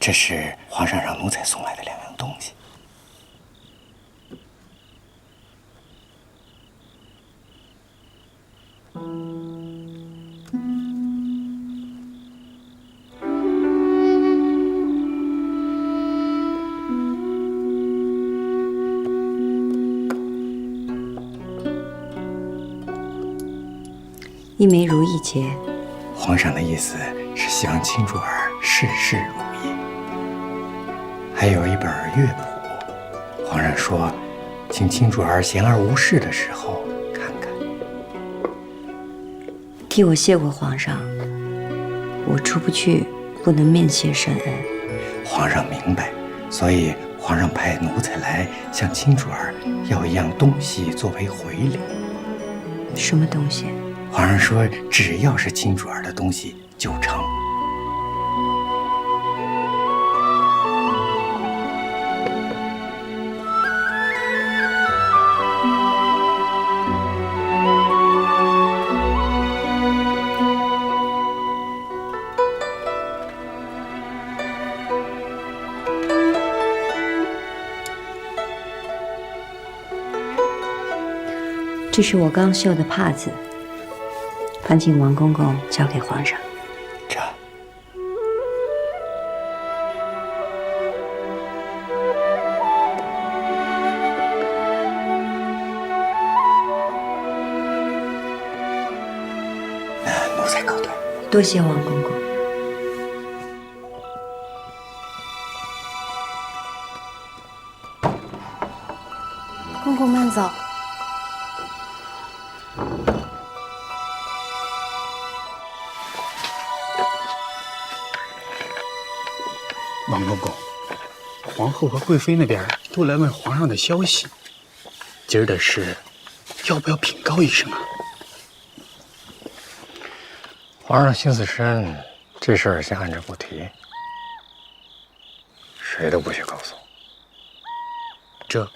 这是皇上让奴才送来的2样东西。一枚如意结。皇上的意思是希望青珠儿事事如意。还有一本乐谱，皇上说，请青珠儿闲而无事的时候看看。替我谢过皇上，我出不去，不能面谢圣恩。皇上明白，所以皇上派奴才来向青珠儿要一样东西作为回礼。什么东西？皇上说，只要是青珠儿的东西就成。这是我刚绣的帕子，烦请王公公交给皇上。这，那奴才告退。多谢王公公。公公慢走。王公公，皇后和贵妃那边都来问皇上的消息。今儿的事，要不要禀告一声啊？皇上心思深，这事儿先按着不提，谁都不许告诉我。这，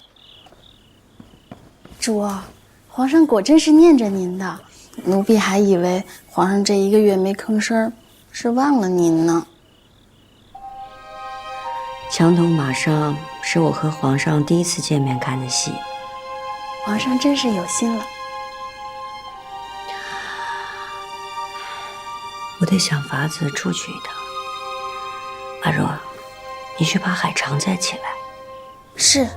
主啊，皇上果真是念着您的，奴婢还以为皇上这1个月没吭声，是忘了您呢。墙头马上是我和皇上第1次见面看的戏。皇上真是有心了。我得想法子出去一趟。阿若，你去把海常载起来。是。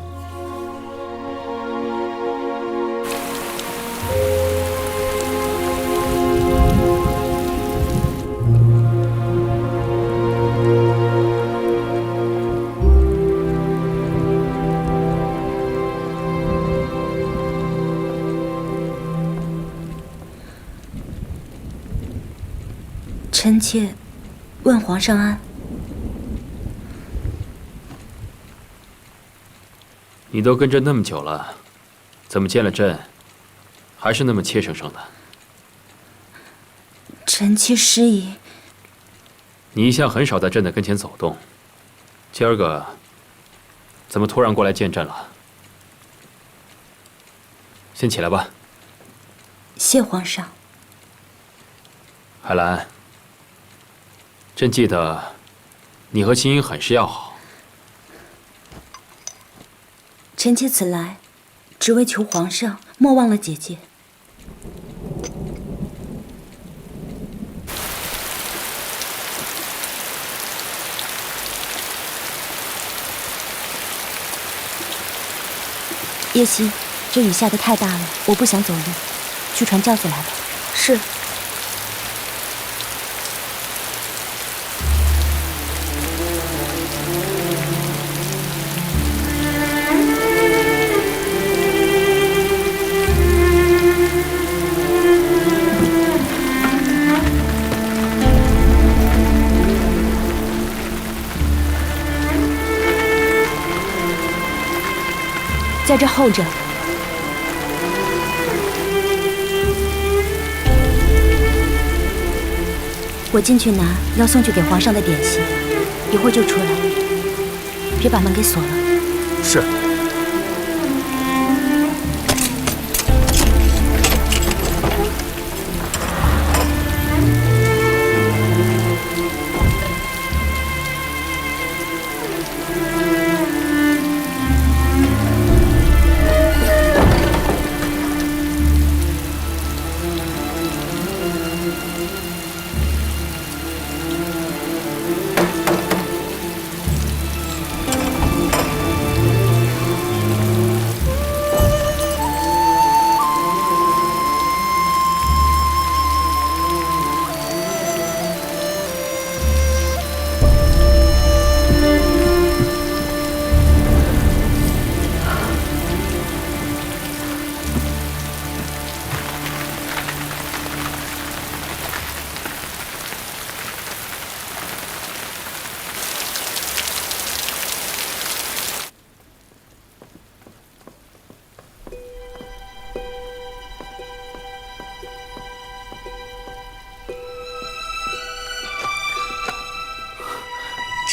臣妾问皇上安。你都跟朕那么久了，怎么见了朕，还是那么怯生生的？臣妾失仪。你一向很少在朕的跟前走动，今儿个怎么突然过来见朕了？先起来吧。谢皇上。海兰，朕记得你和青音很是要好。臣妾此来，只为求皇上莫忘了姐姐。叶希，这雨下得太大了，我不想走路，去传轿子来吧。是。在这候着。我进去拿要送去给皇上的点心，一会儿就出来，别把门给锁了。是。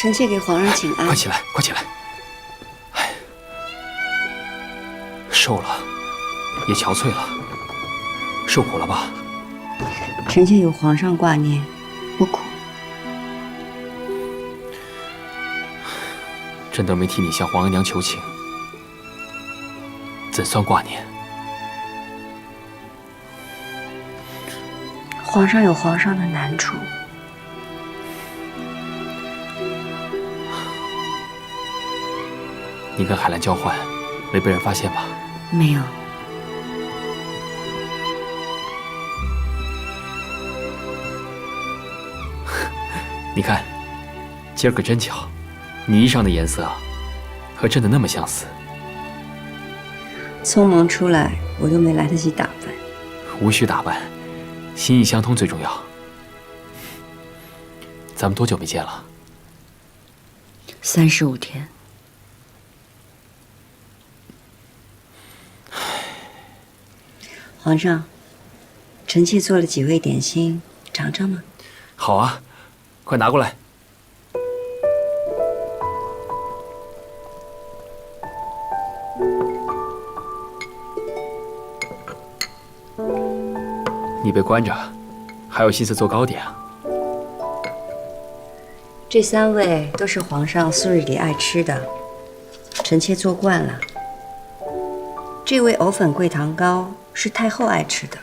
臣妾给皇上请安。快起来，快起来！哎，瘦了，也憔悴了，受苦了吧？臣妾有皇上挂念，不苦。朕都没替你向皇额娘求情，怎算挂念？皇上有皇上的难处。你跟海兰交换，没被人发现吧？没有。你看，今儿个真巧，你衣裳的颜色和朕的那么相似。匆忙出来，我都没来得及打扮。无需打扮，心意相通最重要。咱们多久没见了35天。皇上，臣妾做了几味点心，尝尝吗？好啊，快拿过来。你被关着，还有心思做糕点啊？这3味都是皇上素日里爱吃的，臣妾做惯了。这味藕粉桂糖糕是太后爱吃的，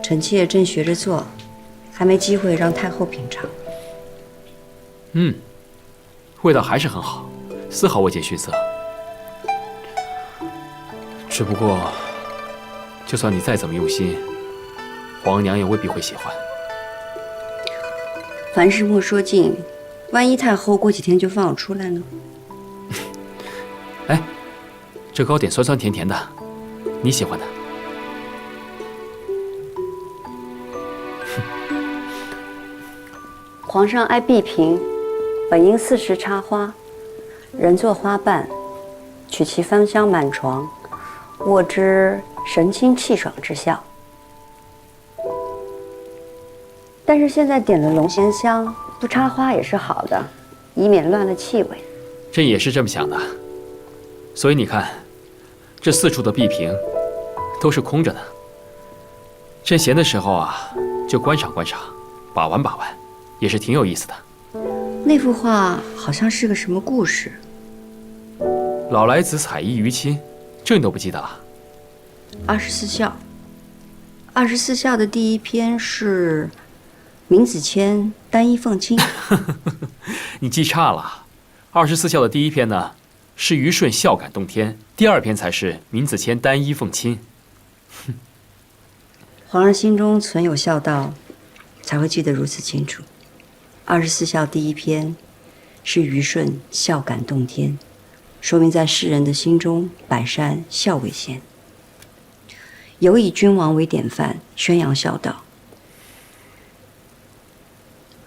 臣妾正学着做，还没机会让太后品尝。味道还是很好，丝毫未见逊色。只不过，就算你再怎么用心，皇额娘也未必会喜欢。凡事莫说尽，万一太后过几天就放我出来呢？哎，这糕点酸酸甜甜的，你喜欢的。皇上爱碧萍，本应4时插花，人作花瓣，取其芳香满床，握之神清气爽之效。但是现在点了龙涎香，不插花也是好的，以免乱了气味。朕也是这么想的，所以你看，这4处的碧萍都是空着的。朕闲的时候啊，就观赏观赏，把玩把玩，也是挺有意思的。那幅画好像是个什么故事？老来子采衣娱亲，这你都不记得了？24孝。24孝的第1篇是闵子骞单衣奉亲。你记差了，24孝的第1篇呢是虞舜孝感动天，第2篇才是闵子骞单衣奉亲。皇上心中存有孝道，才会记得如此清楚。24孝第1篇是虞舜孝感动天，说明在世人的心中，百善孝为先，有以君王为典范，宣扬孝道。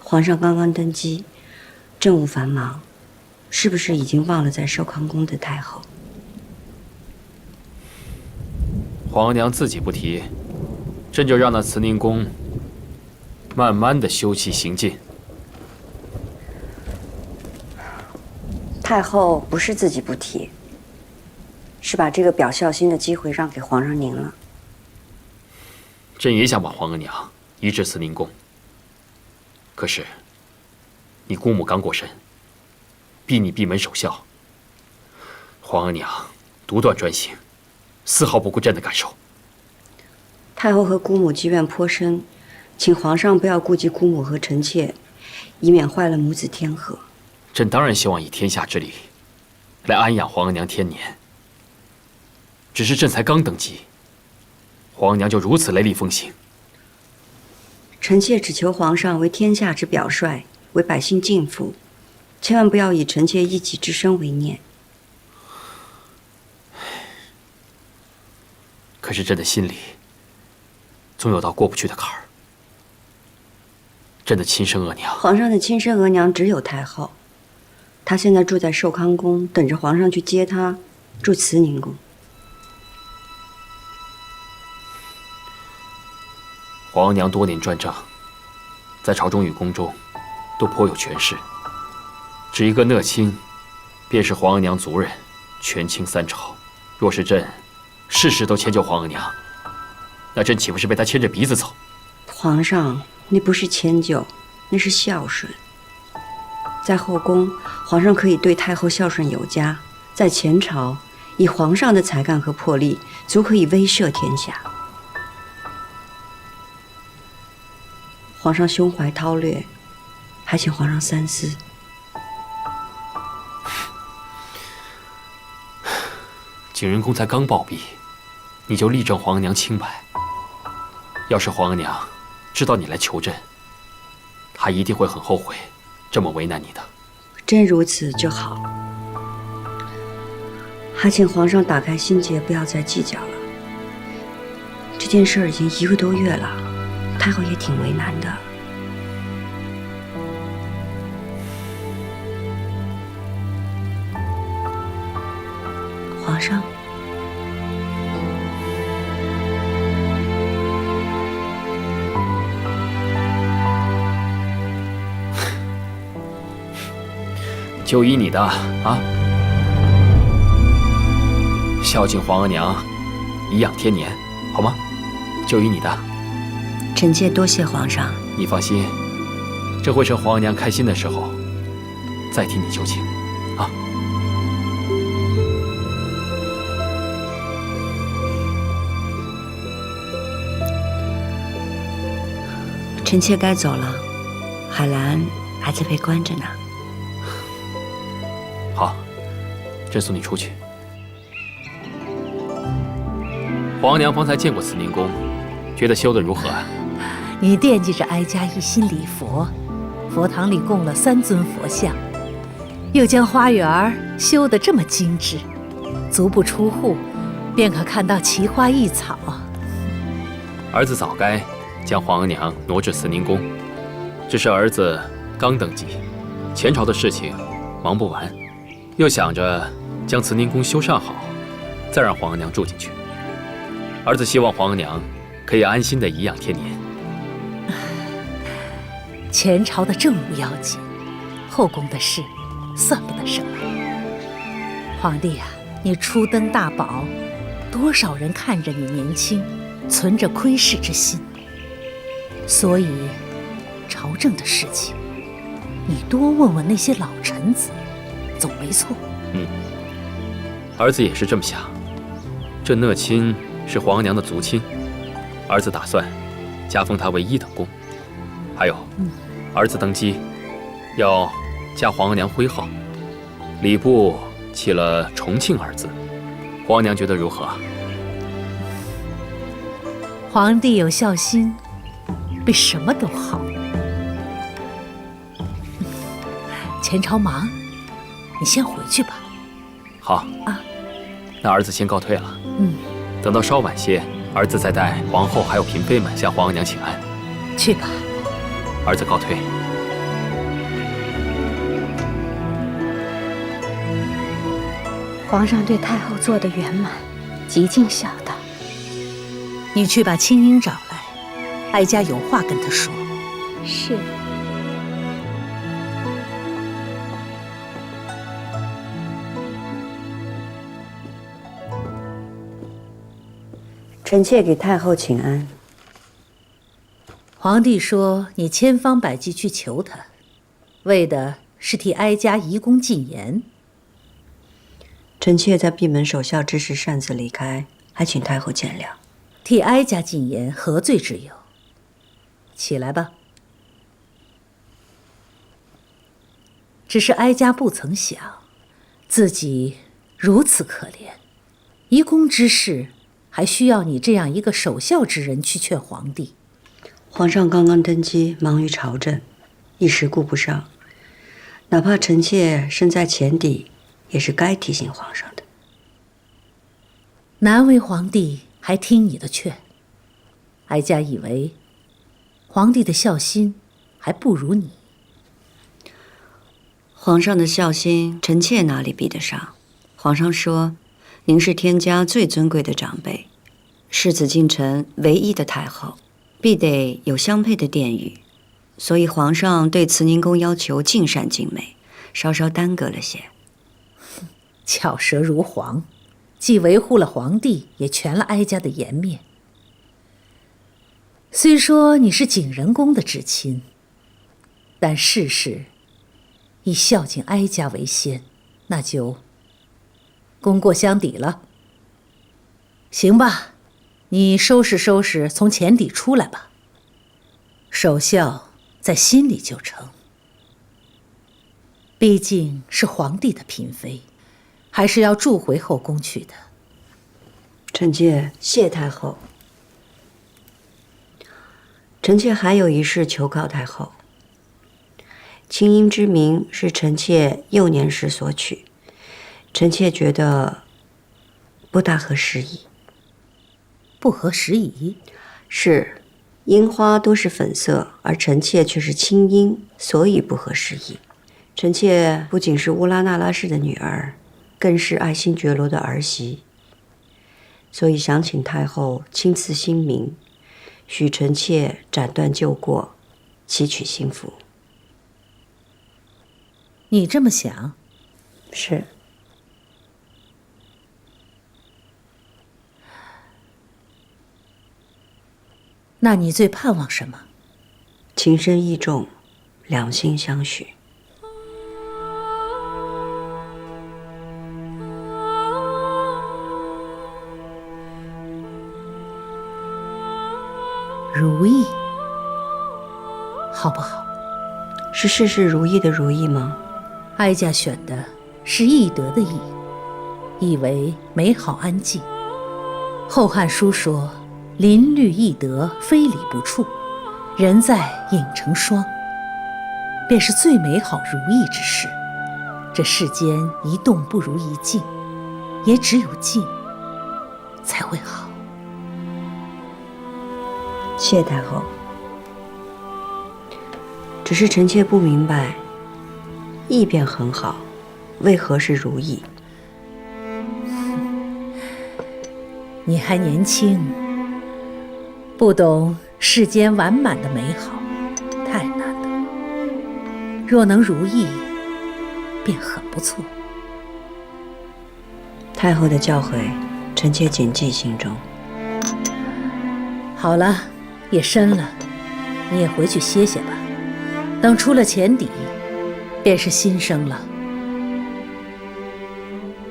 皇上刚刚登基，政务繁忙，是不是已经忘了在寿康宫的太后？皇额娘自己不提，朕就让那慈宁宫慢慢的修葺行进。太后不是自己不提，是把这个表孝心的机会让给皇上您了。朕也想把皇额娘移至慈宁宫，可是你姑母刚过身，逼你闭门守孝，皇额娘独断专行，丝毫不顾朕的感受。太后和姑母积怨颇深，请皇上不要顾及姑母和臣妾，以免坏了母子天和。朕当然希望以天下之理来安养皇额娘天年，只是朕才刚登基，皇额娘就如此雷厉风行。臣妾只求皇上为天下之表率，为百姓尽福，千万不要以臣妾一己之身为念。可是朕的心里总有道过不去的坎儿。朕的亲生额娘，皇上的亲生额娘只有太后，她现在住在寿康宫，等着皇上去接她，住慈宁宫。皇额娘多年专政，在朝中与宫中都颇有权势，只一个讷亲，便是皇额娘族人，权倾三朝。若是朕事事都迁就皇额娘，那朕岂不是被她牵着鼻子走？皇上，那不是迁就，那是孝顺。在后宫，皇上可以对太后孝顺有加；在前朝，以皇上的才干和魄力，足可以威慑天下。皇上胸怀韬略，还请皇上三思。景仁公才刚暴毙，你就力证皇额娘清白。要是皇额娘知道你来求朕，她一定会很后悔这么为难你的。真如此就好。还请皇上打开心结，不要再计较了。这件事已经1个多月了，太后也挺为难的。皇上，就依你的啊，孝敬皇额娘，颐养天年，好吗？就依你的。臣妾多谢皇上。你放心，这会趁皇额娘开心的时候，再替你求情，啊。臣妾该走了，海兰还在被关着呢。好，朕送你出去。皇额娘方才见过慈宁宫，觉得修得如何啊？你惦记着哀家一心礼佛，佛堂里供了3尊佛像，又将花园修得这么精致，足不出户，便可看到奇花异草。儿子早该将皇额娘挪至慈宁宫，只是儿子刚登基，前朝的事情忙不完，又想着将慈宁宫修缮好，再让皇额娘住进去。儿子希望皇额娘可以安心的颐养天年。前朝的政务要紧，后宫的事算不得什么。皇帝啊，你初登大宝，多少人看着你年轻，存着窥视之心，所以朝政的事情，你多问问那些老臣子，总没错。儿子也是这么想。这讷亲是皇额娘的族亲，儿子打算加封他为1等公。还有，儿子登基要加皇额娘徽号，礼部起了重庆2字，皇额娘觉得如何？皇帝有孝心，比什么都好。前朝忙，你先回去吧。好啊，那儿子先告退了。等到稍晚些，儿子再带皇后还有嫔妃们向皇额娘请安。去吧。儿子告退。皇上对太后做得圆满，极尽孝道。你去把青英找来，哀家有话跟她说。是。臣妾给太后请安。皇帝说你千方百计去求他，为的是替哀家移宫进言。臣妾在闭门守孝之时擅自离开，还请太后见谅。替哀家进言，何罪之有？起来吧。只是哀家不曾想，自己如此可怜，移宫之事，还需要你这样一个守孝之人去劝皇帝。皇上刚刚登基，忙于朝政，一时顾不上。哪怕臣妾身在前邸，也是该提醒皇上的。难为皇帝还听你的劝，哀家以为皇帝的孝心还不如你。皇上的孝心，臣妾哪里比得上？皇上说，您是天家最尊贵的长辈，是紫禁城唯一的太后，必得有相配的殿宇。所以皇上对慈宁宫要求尽善尽美，稍稍耽搁了些。巧舌如簧，既维护了皇帝，也全了哀家的颜面。虽说你是景仁公的至亲，但事事以孝敬哀家为先，那就功过相抵了。行吧，你收拾收拾，从前底出来吧。守孝在心里就成。毕竟是皇帝的嫔妃，还是要住回后宫去的。臣妾谢太后。臣妾还有一事求告太后。清音之名是臣妾幼年时所取，臣妾觉得不大合时宜。不合时宜？是，樱花都是粉色，而臣妾却是青樱，所以不合时宜。臣妾不仅是乌拉那拉氏的女儿，更是爱新觉罗的儿媳，所以想请太后亲赐新名，许臣妾斩断旧过，祈取新福。你这么想？是。那你最盼望什么？情深意重，两心相许。如意，好不好？是事事如意的如意吗？哀家选的是懿德的懿，意为美好安静。《后汉书》说：“邻虑懿德，非礼不处，人在影成双。”便是最美好如意之事。这世间一动不如一静，也只有静才会好。谢太后。只是臣妾不明白，意便很好，为何是如意？你还年轻，不懂世间完满的美好，太难得。若能如意，便很不错。太后的教诲，臣妾谨记心中。好了，夜深了，你也回去歇歇吧。等出了前底，便是新生了。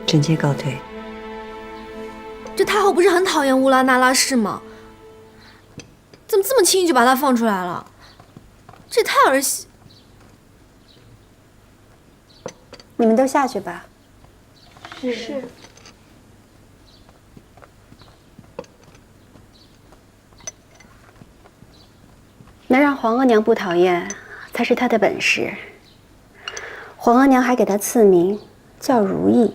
臣妾告退。这太后不是很讨厌乌拉那拉氏吗？怎么这么轻易就把她放出来了？这也太儿戏。你们都下去吧。是。能让皇额娘不讨厌，才是她的本事。皇额娘还给她赐名叫如意，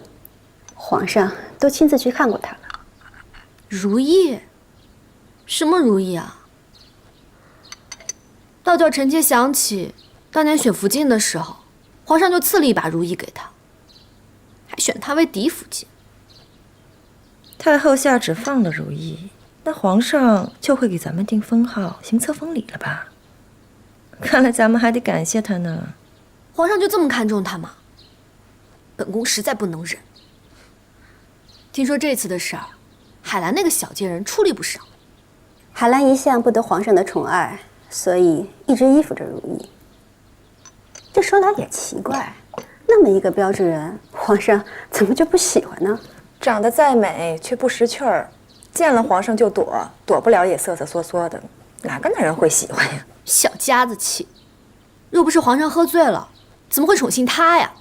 皇上都亲自去看过她了。如意？什么如意啊？倒叫臣妾想起当年选福晋的时候，皇上就赐了一把如意给她，还选她为嫡福晋。太后下旨放了如意，那皇上就会给咱们定封号、行册封礼了吧？看来咱们还得感谢他呢。皇上就这么看重她吗？本宫实在不能忍。听说这次的事儿，海兰那个小贱人出力不少。海兰一向不得皇上的宠爱，所以一直依附着如意。这说来也奇怪，那么一个标致人，皇上怎么就不喜欢呢？长得再美却不识趣儿，见了皇上就躲，躲不了也瑟瑟缩缩的，哪个男人会喜欢呀？小家子气，若不是皇上喝醉了，怎么会宠幸她呀？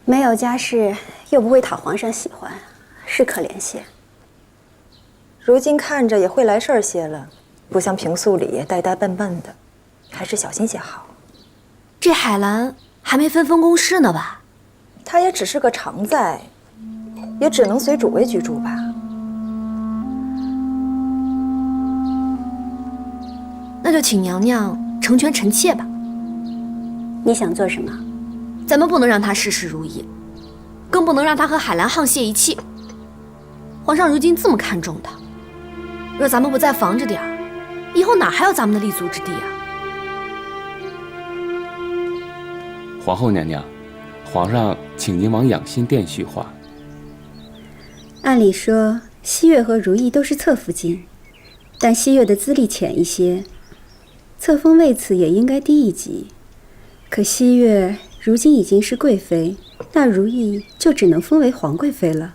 没有家世，又不会讨皇上喜欢，是可怜些。如今看着也会来事儿些了，不像平素里呆呆笨笨的，还是小心些好。这海兰还没分封宫事呢吧？她也只是个常在，也只能随主位居住吧。那就请娘娘成全臣妾吧。你想做什么？咱们不能让她事事如意，更不能让她和海兰沆瀣一气。皇上如今这么看重她，若咱们不再防着点儿，以后哪还有咱们的立足之地啊？皇后娘娘，皇上请您往养心殿叙话。按理说，西岳和如意都是侧福晋，但西岳的资历浅一些，册封位次也应该低一级。可西岳如今已经是贵妃，那如意就只能封为皇贵妃了。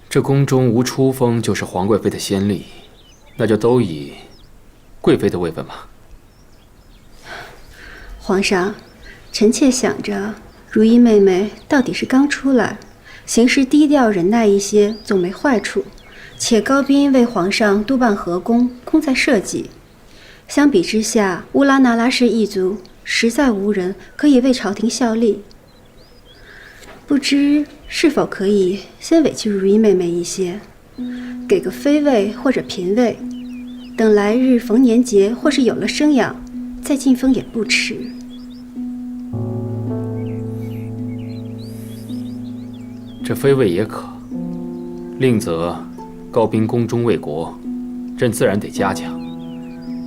这宫中无初封就是皇贵妃的先例，那就都以贵妃的位分吧。皇上，臣妾想着，如意妹妹到底是刚出来，行事低调忍耐一些，总没坏处。且高斌为皇上督办河宫，功在社稷。相比之下，乌拉那拉氏一族实在无人可以为朝廷效力。不知是否可以先委屈如意妹妹一些，给个妃位或者嫔位，等来日逢年节或是有了生养，再进封也不迟。这妃位也可，另则高宾宫中为国，朕自然得嘉奖。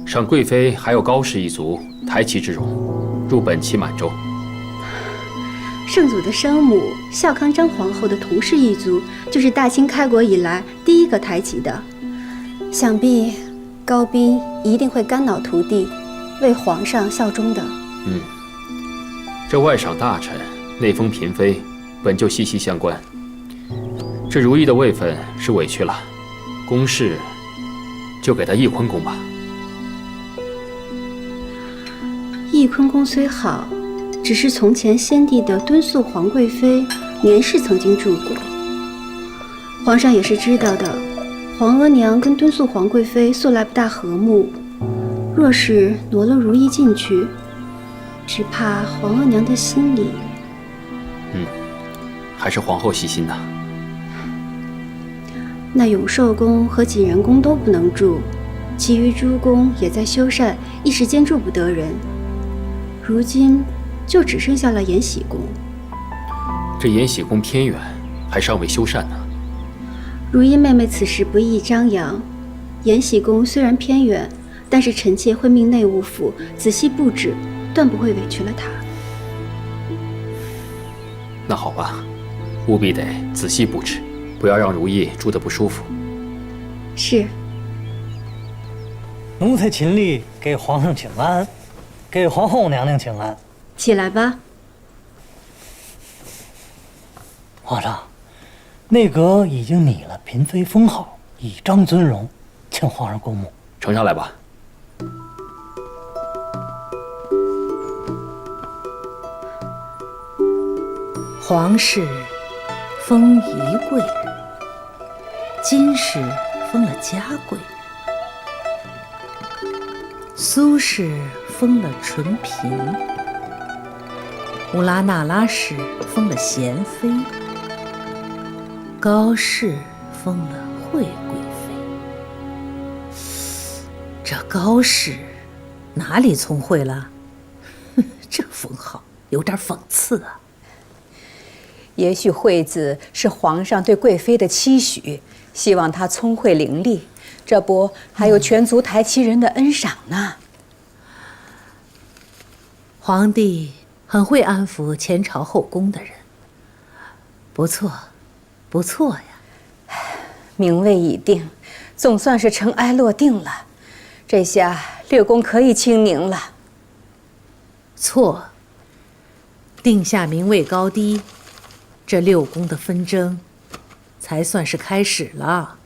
赏贵妃还有高氏一族台旗之荣，入本期满洲。圣祖的生母孝康章皇后的同氏一族，就是大清开国以来第一个抬旗的。想必高斌一定会肝脑涂地，为皇上效忠的。这外赏大臣、内封嫔妃，本就息息相关。这如意的位分是委屈了，宫事就给他翊坤宫吧。翊坤宫虽好，只是从前先帝的敦肃皇贵妃年氏曾经住过，皇上也是知道的。皇额娘跟敦肃皇贵妃素来不大和睦，若是挪了如意进去，只怕皇额娘的心里……还是皇后细心呐。那永寿宫和景仁宫都不能住，其余诸宫也在修缮，一时间住不得人。如今就只剩下了延禧宫。这延禧宫偏远，还尚未修缮呢。如意妹妹此时不宜张扬。延禧宫虽然偏远，但是臣妾会命内务府仔细布置，断不会委屈了她。那好吧，务必得仔细布置，不要让如意住得不舒服。是。奴才尽力给皇上请安，给皇后娘娘请安。起来吧。皇上，内阁已经拟了嫔妃封号，以彰尊荣，请皇上过目。呈上来吧。皇氏封仪贵人，金氏封了嘉贵人，苏氏封了纯嫔，乌拉那拉氏封了贤妃，高氏封了惠贵妃。这高氏哪里聪慧了？这封号有点讽刺啊。也许惠子是皇上对贵妃的期许，希望她聪慧伶俐，这不还有全族抬旗人的恩赏呢。皇帝很会安抚前朝后宫的人，不错，不错呀。名位已定，总算是尘埃落定了，这下六宫可以清宁了。错，定下名位高低，这六宫的纷争才算是开始了。